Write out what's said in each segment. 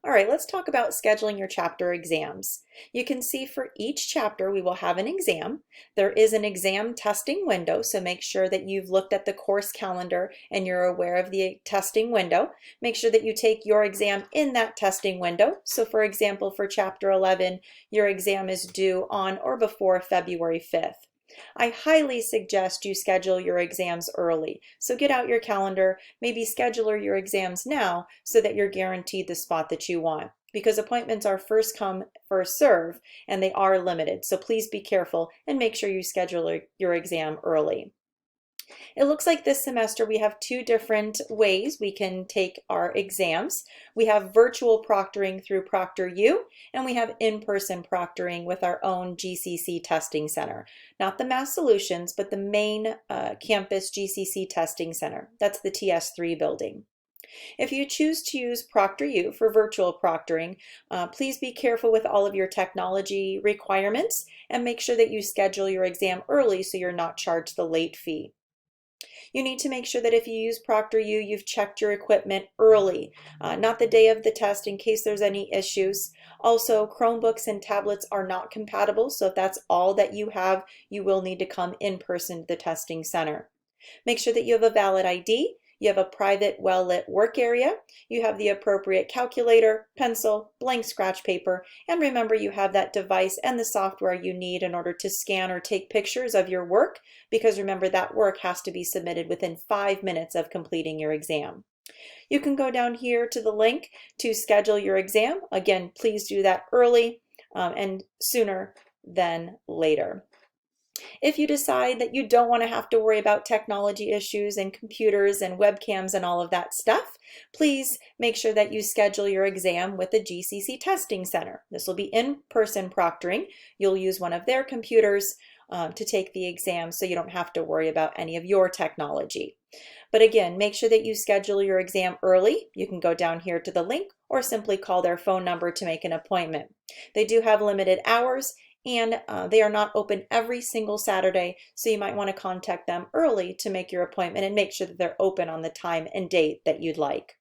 All right, let's talk about scheduling your chapter exams. You can see for each chapter we will have an exam. There is an exam testing window, so make sure that you've looked at the course calendar and you're aware of the testing window. Make sure that you take your exam in that testing window. So for example, for chapter 11, your exam is due on or before February 5th. I highly suggest you schedule your exams early. So get out your calendar, maybe schedule your exams now so that you're guaranteed the spot that you want. Because appointments are first come, first serve, and they are limited. So please be careful and make sure you schedule your exam early. It looks like this semester we have two different ways we can take our exams. We have virtual proctoring through ProctorU, and we have in-person proctoring with our own GCC testing center. Not the Mass Solutions, but the main campus GCC testing center. That's the TS3 building. If you choose to use ProctorU for virtual proctoring, please be careful with all of your technology requirements and make sure that you schedule your exam early so you're not charged the late fee. You need to make sure that if you use ProctorU, you've checked your equipment early, not the day of the test in case there's any issues. Also, Chromebooks and tablets are not compatible, so if that's all that you have, you will need to come in person to the testing center. Make sure that you have a valid ID. You have a private, well-lit work area. You have the appropriate calculator, pencil, blank scratch paper, and remember you have that device and the software you need in order to scan or take pictures of your work, because remember that work has to be submitted within 5 minutes of completing your exam. You can go down here to the link to schedule your exam. Again, please do that early and sooner than later. If you decide that you don't want to have to worry about technology issues and computers and webcams and all of that stuff, please make sure that you schedule your exam with the GCC Testing Center. This will be in-person proctoring. You'll use one of their computers to take the exam so you don't have to worry about any of your technology. But again, make sure that you schedule your exam early. You can go down here to the link or simply call their phone number to make an appointment. They do have limited hours, and they are not open every single Saturday, so you might want to contact them early to make your appointment and make sure that they're open on the time and date that you'd like.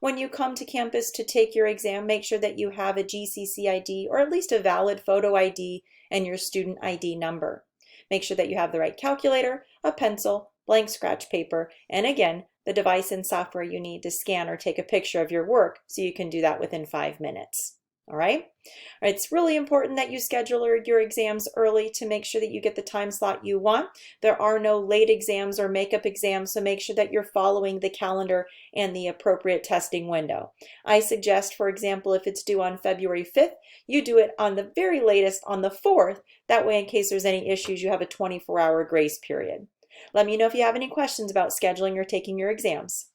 When you come to campus to take your exam, make sure that you have a GCC ID or at least a valid photo ID and your student ID number. Make sure that you have the right calculator, a pencil, blank scratch paper, and again, the device and software you need to scan or take a picture of your work so you can do that within 5 minutes. All right. It's really important that you schedule your exams early to make sure that you get the time slot you want. There are no late exams or makeup exams, so make sure that you're following the calendar and the appropriate testing window. I suggest, for example, if it's due on February 5th, you do it on the very latest on the 4th. That way, in case there's any issues, you have a 24-hour grace period. Let me know if you have any questions about scheduling or taking your exams.